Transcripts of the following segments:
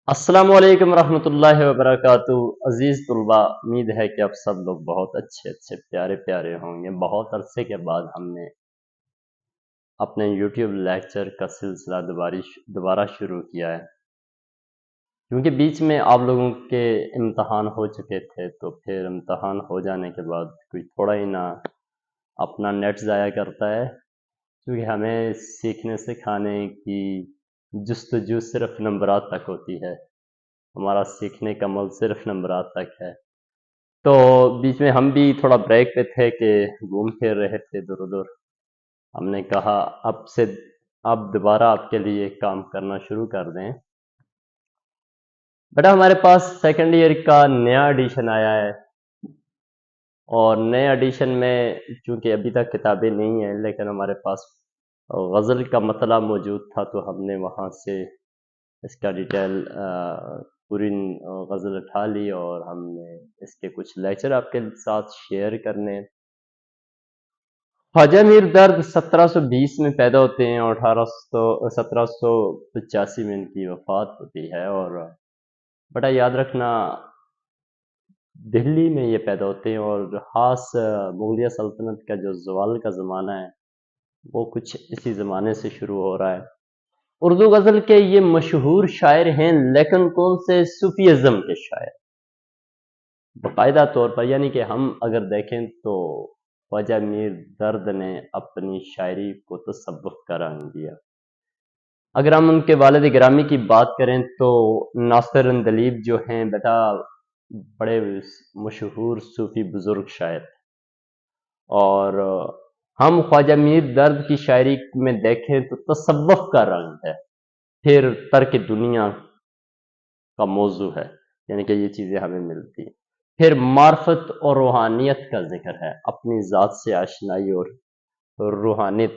السلام علیکم ورحمۃ اللہ وبرکاتہ۔ عزیز طلباء، امید ہے کہ آپ سب لوگ بہت اچھے پیارے پیارے ہوں گے۔ بہت عرصے کے بعد ہم نے اپنے یوٹیوب لیکچر کا سلسلہ دوبارہ شروع کیا ہے، کیونکہ بیچ میں آپ لوگوں کے امتحان ہو چکے تھے، تو پھر امتحان ہو جانے کے بعد کوئی تھوڑا ہی نہ اپنا نیٹ ضائع کرتا ہے، کیونکہ ہمیں سیکھنے سکھانے کی جستجو صرف نمبرات تک ہوتی ہے، ہمارا سیکھنے کا عمل صرف نمبرات تک ہے۔ تو بیچ میں ہم بھی تھوڑا بریک پہ تھے کہ گھوم پھر رہے تھے ادھر ادھر۔ ہم نے کہا اب دوبارہ آپ کے لیے کام کرنا شروع کر دیں۔ بیٹا ہمارے پاس سیکنڈ ایئر کا نیا ایڈیشن آیا ہے، اور نئے ایڈیشن میں چونکہ ابھی تک کتابیں نہیں ہیں، لیکن ہمارے پاس غزل کا مطلع موجود تھا، تو ہم نے وہاں سے اس کا ڈیٹیل پوری غزل اٹھا لی، اور ہم نے اس کے کچھ لیکچر آپ کے ساتھ شیئر کرنے۔ خواجہ میر درد 1720 میں پیدا ہوتے ہیں اور 1785 میں ان کی وفات ہوتی ہے، اور بڑا یاد رکھنا دہلی میں یہ پیدا ہوتے ہیں، اور خاص مغلیہ سلطنت کا جو زوال کا زمانہ ہے وہ کچھ اسی زمانے سے شروع ہو رہا ہے۔ اردو غزل کے یہ مشہور شاعر ہیں، لیکن کون سے؟ صوفی ازم کے شاعر باقاعدہ طور پر، یعنی کہ ہم اگر دیکھیں تو خواجہ میر درد نے اپنی شاعری کو تصوف کا رنگ دیا۔ اگر ہم ان کے والد گرامی کی بات کریں تو ناصر اندلیب جو ہیں بیٹا بڑے مشہور صوفی بزرگ شاعر، اور ہم خواجہ میر درد کی شاعری میں دیکھیں تو تصوف کا رنگ ہے، پھر ترک دنیا کا موضوع ہے، یعنی کہ یہ چیزیں ہمیں ملتی ہیں، پھر معرفت اور روحانیت کا ذکر ہے، اپنی ذات سے آشنائی اور روحانیت،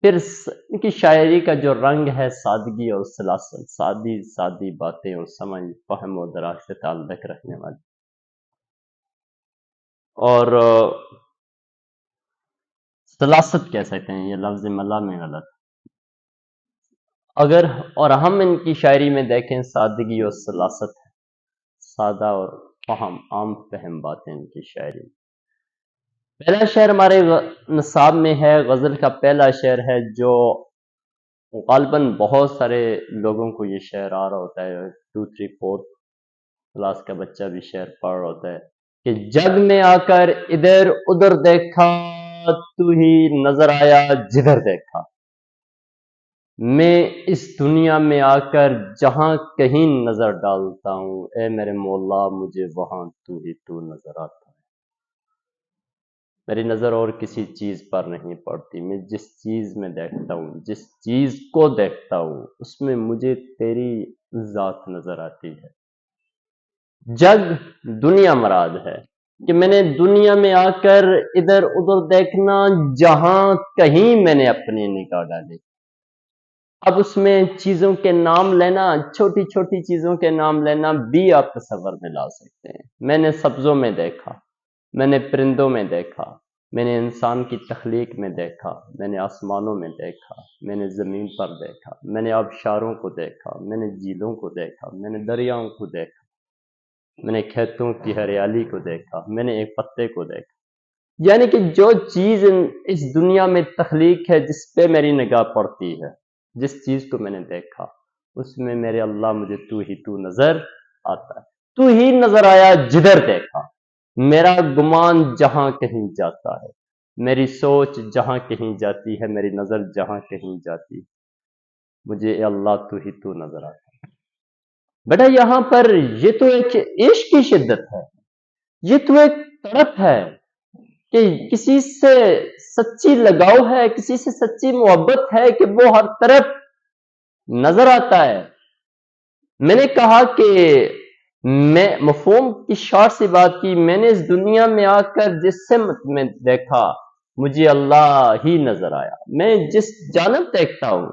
پھر ان کی شاعری کا جو رنگ ہے سادگی اور سلاست، سادی باتیں اور سمجھ فہم و درک سے تعلق رکھنے والی، اور سلاست کہہ سکتے ہیں، یہ لفظ ملا میں غلط اور ہم ان کی شاعری میں دیکھیں سادگی اور سلاست ہے، سادہ اور عام فہم باتیں ان کی شاعری۔ پہلا شعر ہمارے نصاب میں ہے، غزل کا پہلا شعر ہے، جو غالباً بہت سارے لوگوں کو یہ شعر آ رہا ہوتا ہے، 2, 3, 4 کلاس کا بچہ بھی شعر پڑھ رہا ہوتا ہے کہ جگ میں آ کر ادھر ادھر دیکھا، تو ہی نظر آیا جدھر دیکھا، میں اس دنیا میں آ کر جہاں کہیں نظر ڈالتا ہوں، اے میرے مولا مجھے وہاں تو نظر آتا ہے۔ میری نظر اور کسی چیز پر نہیں پڑتی، میں جس چیز میں دیکھتا ہوں، جس چیز کو دیکھتا ہوں، اس میں مجھے تیری ذات نظر آتی ہے۔ جگ دنیا مراد ہے کہ میں نے دنیا میں آ کر ادھر ادھر دیکھنا، جہاں کہیں میں نے اپنی نگاہ ڈالی۔ اب اس میں چیزوں کے نام لینا، چھوٹی چھوٹی چیزوں کے نام لینا بھی آپ تصور میں لا سکتے ہیں۔ میں نے سبزوں میں دیکھا، میں نے پرندوں میں دیکھا، میں نے انسان کی تخلیق میں دیکھا، میں نے آسمانوں میں دیکھا، میں نے زمین پر دیکھا، میں نے آبشاروں کو دیکھا، میں نے جھیلوں کو دیکھا، میں نے دریاؤں کو دیکھا، میں نے کھیتوں کی ہریالی کو دیکھا، میں نے ایک پتے کو دیکھا۔ یعنی کہ جو چیز اس دنیا میں تخلیق ہے، جس پہ میری نگاہ پڑتی ہے، جس چیز کو میں نے دیکھا، اس میں میرے اللہ مجھے تو نظر آتا ہے۔ تو ہی نظر آیا جدھر دیکھا، میرا گمان جہاں کہیں جاتا ہے، میری سوچ جہاں کہیں جاتی ہے، میری نظر جہاں کہیں جاتی ہے، مجھے اے اللہ تو نظر آتا ہے۔ بیٹا یہاں پر یہ تو ایک عشق کی شدت ہے، یہ تو ایک تڑپ ہے کہ کسی سے سچی لگاؤ ہے، کسی سے سچی محبت ہے کہ وہ ہر طرف نظر آتا ہے۔ میں نے کہا کہ میں مفہوم کی شارٹ سی بات کی، میں نے اس دنیا میں آ کر جس سمت میں دیکھا مجھے اللہ ہی نظر آیا، میں جس جانب دیکھتا ہوں،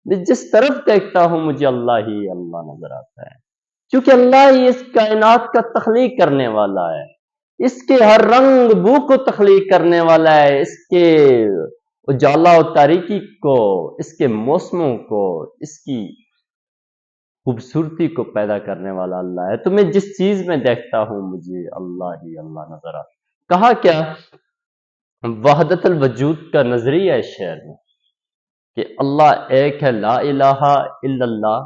میں جس طرف دیکھتا ہوں، مجھے اللہ ہی اللہ نظر آتا ہے، کیونکہ اللہ ہی اس کائنات کا تخلیق کرنے والا ہے، اس کے ہر رنگ بو کو تخلیق کرنے والا ہے، اس کے اجالا و تاریکی کو، اس کے موسموں کو، اس کی خوبصورتی کو پیدا کرنے والا اللہ ہے. تو میں جس چیز میں دیکھتا ہوں مجھے اللہ ہی اللہ نظر آتا. کہا کیا؟ وحدت الوجود کا نظریہ ہے شعر میں کہ اللہ ایک ہے، لا الہ الا اللہ،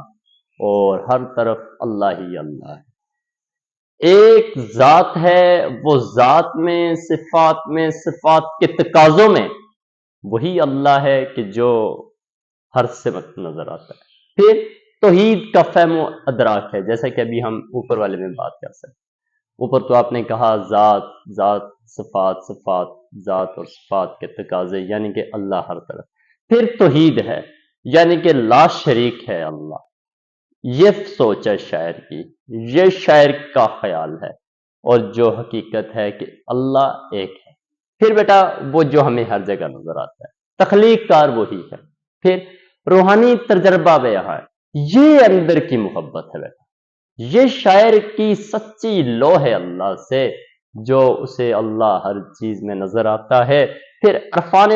اور ہر طرف اللہ ہی اللہ ہے. ایک ذات ہے، وہ ذات میں صفات کے تقاضوں میں وہی اللہ ہے کہ جو ہر سمت نظر آتا ہے. پھر توحید کا فہم و ادراک ہے، جیسا کہ ابھی ہم اوپر والے میں بات کر سکتے. اوپر تو آپ نے کہا ذات ذات، صفات صفات، ذات اور صفات کے تقاضے، یعنی کہ اللہ ہر طرف. پھر توحید ہے، یعنی کہ لا شریک ہے اللہ. یہ سوچ ہے شاعر کی، یہ شاعر کا خیال ہے، اور جو حقیقت ہے کہ اللہ ایک ہے. پھر بیٹا وہ جو ہمیں ہر جگہ نظر آتا ہے، تخلیق کار وہی ہے. پھر روحانی تجربہ میں یہاں ہے، یہ اندر کی محبت ہے بیٹا. یہ شاعر کی سچی لو ہے اللہ سے، جو اسے اللہ ہر چیز میں نظر آتا ہے. پھر عرفان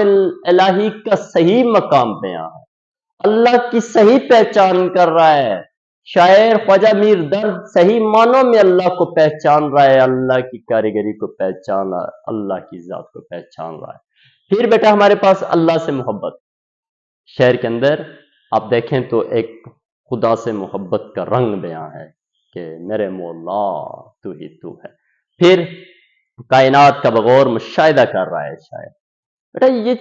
الہی کا صحیح مقام پہ یہاں ہے، اللہ کی صحیح پہچان کر رہا ہے. شاعر خواجہ میر درد صحیح معنوں میں اللہ کو پہچان رہا ہے، اللہ کی کاریگری کو پہچان رہا ہے، اللہ کی ذات کو پہچان رہا ہے. پھر بیٹا ہمارے پاس اللہ سے محبت. شعر کے اندر آپ دیکھیں تو ایک خدا سے محبت کا رنگ بیان ہے کہ میرے مولا تو ہی تو ہے. پھر کائنات کا بغور مشاہدہ کر رہا ہے شاعر. بیٹا یہ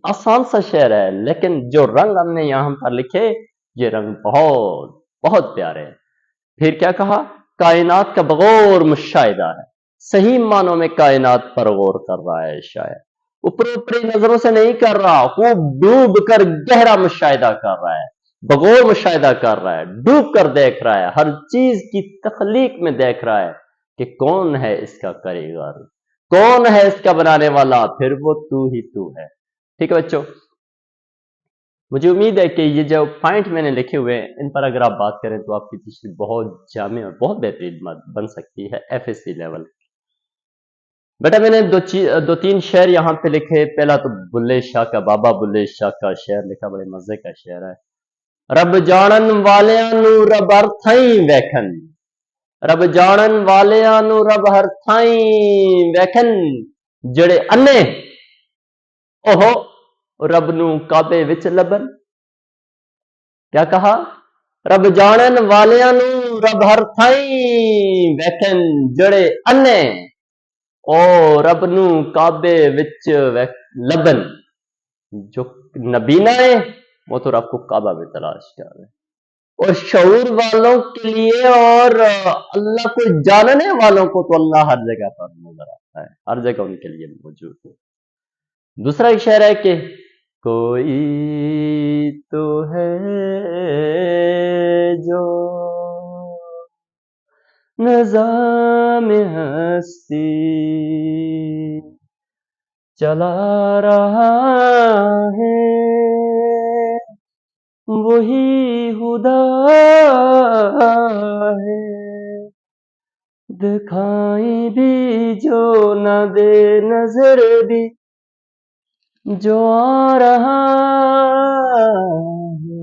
آسان سا شعر ہے، لیکن جو رنگ ہم نے یہاں پر لکھے یہ رنگ بہت بہت پیارے ہیں. پھر کیا کہا؟ کائنات کا بغور مشاہدہ ہے. صحیح معنوں میں کائنات پر غور کر رہا ہے شاعر. اوپر اوپری نظروں سے نہیں کر رہا، خوب ڈوب کر گہرا مشاہدہ کر رہا ہے، بغور مشاہدہ کر رہا ہے، ڈوب کر دیکھ رہا ہے، ہر چیز کی تخلیق میں دیکھ رہا ہے کہ کون ہے اس کا کاریگر، کون ہے اس کا بنانے والا. پھر وہ تو ہی تو ہے. ٹھیک ہے بچوں، مجھے امید ہے کہ یہ جو پوائنٹ میں نے لکھے ہوئے ہیں ان پر اگر آپ بات کریں تو آپ کی تشریح بہت جامع اور بہت بہترین بن سکتی ہے ایف ایس سی لیول. بیٹا میں نے دو تین شعر یہاں پہ لکھے. پہلا تو بلے شاہ کا، بابا بلے شاہ کا شعر لکھا، بڑے مزے کا شعر ہے. رب جانن والیاں نو رب ہر تھائیں ویکھن، رب جانن والیاں نو رب ہر تھائیں ویکھن، جڑے انے اوہو رب نو کعبے وچ لبن. کیا کہا؟ رب جانن والیاں نو رب ہر تھائیں ویکھن، جڑے انے او رب نو کعبے وچ لبن. جو نبینا ہے وہ تو رب کو کعبہ میں تلاش کر رہے ہیں. اور شعور والوں کے لیے اور اللہ کو جاننے والوں کو تو اللہ ہر جگہ پر نظر آتا ہے، ہر جگہ ان کے لیے موجود ہے. دوسرا ایک شعر ہے کہ کوئی تو ہے جو نظام ہستی چلا رہا ہے، وہی خدا ہے. دکھائی بھی جو نہ دے نظر بھی جو آ رہا ہے،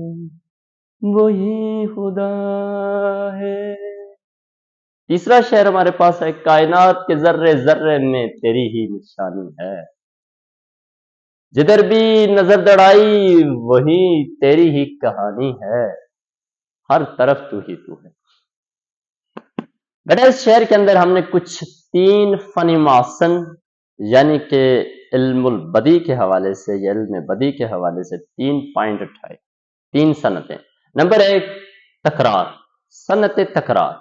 وہی خدا ہے. تیسرا شعر ہمارے پاس ہے، کائنات کے ذرے ذرے میں تیری ہی نشانی ہے، جدھر بھی نظر دڑائی وہی تیری ہی کہانی ہے، ہر طرف تو ہی تو ہے. بیٹا اس شعر کے اندر ہم نے کچھ 3 فنی محسن یعنی کہ علم البدی کے حوالے سے یا علم بدی کے حوالے سے 3 پوائنٹ اٹھائے، 3 صنعتیں. نمبر 1 تکرار، صنعت تکرار.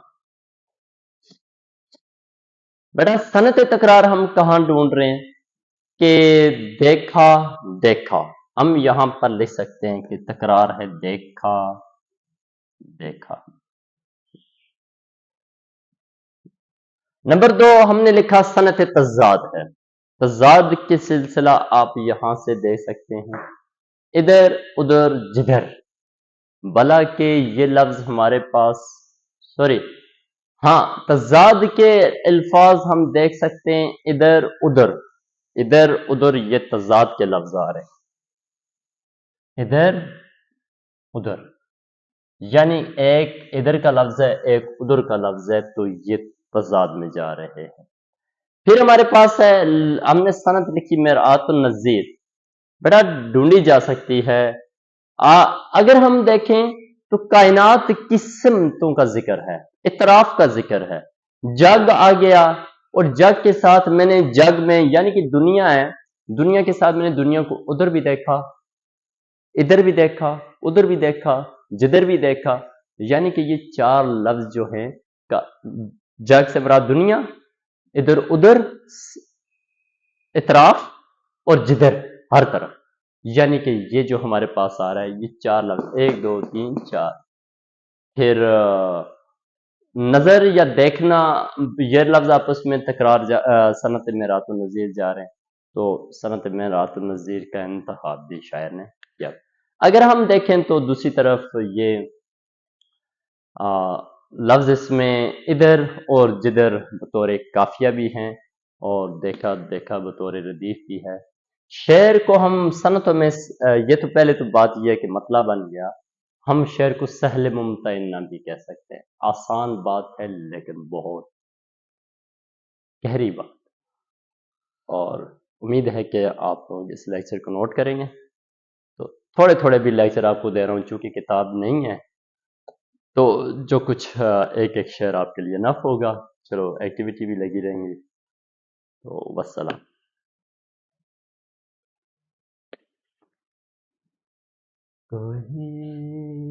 بیٹا صنعت تکرار ہم کہاں ڈھونڈ رہے ہیں؟ کہ دیکھا دیکھا. ہم یہاں پر لکھ سکتے ہیں کہ تکرار ہے دیکھا دیکھا. نمبر 2 ہم نے لکھا صنعت تضاد ہے. تضاد کے سلسلہ آپ یہاں سے دیکھ سکتے ہیں، ادھر ادھر جدھر. بلا کہ یہ لفظ ہمارے پاس ہاں تضاد کے الفاظ ہم دیکھ سکتے ہیں، ادھر ادھر. ادھر ادھر یہ تضاد کے لفظ آ رہے ہیں، ادھر ادھر. یعنی ایک ادھر کا لفظ ہے ایک ادھر کا لفظ ہے، تو یہ تضاد میں جا رہے ہیں۔ پھر ہمارے پاس ہے، ہم نے سند لکھی مرآت النظیر، بیٹا ڈھونڈی جا سکتی ہے۔ اگر ہم دیکھیں تو کائنات کی سمتوں کا ذکر ہے، اطراف کا ذکر ہے، جگ آ گیا، اور جگ کے ساتھ میں نے جگ میں یعنی کہ دنیا ہے، دنیا کے ساتھ میں نے دنیا کو ادھر بھی دیکھا، ادھر بھی دیکھا، ادھر بھی دیکھا، جدھر بھی دیکھا، یعنی کہ یہ چار لفظ جو ہیں، جگ سے مراد دنیا، ادھر ادھر، اطراف، اور جدھر، ہر طرف، یعنی کہ یہ جو ہمارے پاس آ رہا ہے یہ چار لفظ، ایک دو تین چار۔ پھر نظر یا دیکھنا، یہ لفظ آپس میں تکرار صنعت میرات النظیر جا رہے ہیں، تو صنعت میرات النظیر کا انتخاب بھی شاعر نے کیا۔ اگر ہم دیکھیں تو دوسری طرف یہ لفظ اس میں ادھر اور جدھر بطور کافیہ بھی ہیں، اور دیکھا دیکھا بطور ردیف بھی ہے۔ شعر کو ہم صنعتوں میں یہ تو پہلے تو بات یہ ہے کہ مطلب بن گیا، ہم شعر کو سہل ممتنع بھی کہہ سکتے ہیں، آسان بات ہے لیکن بہت گہری بات، اور امید ہے کہ آپ لوگ اس لیکچر کو نوٹ کریں گے۔ تو تھوڑے تھوڑے بھی لیکچر آپ کو دے رہا ہوں، چونکہ کتاب نہیں ہے تو جو کچھ ایک ایک شعر آپ کے لیے نف ہوگا۔ چلو ایکٹیویٹی بھی لگی رہیں گی، تو والسلام۔ کوئی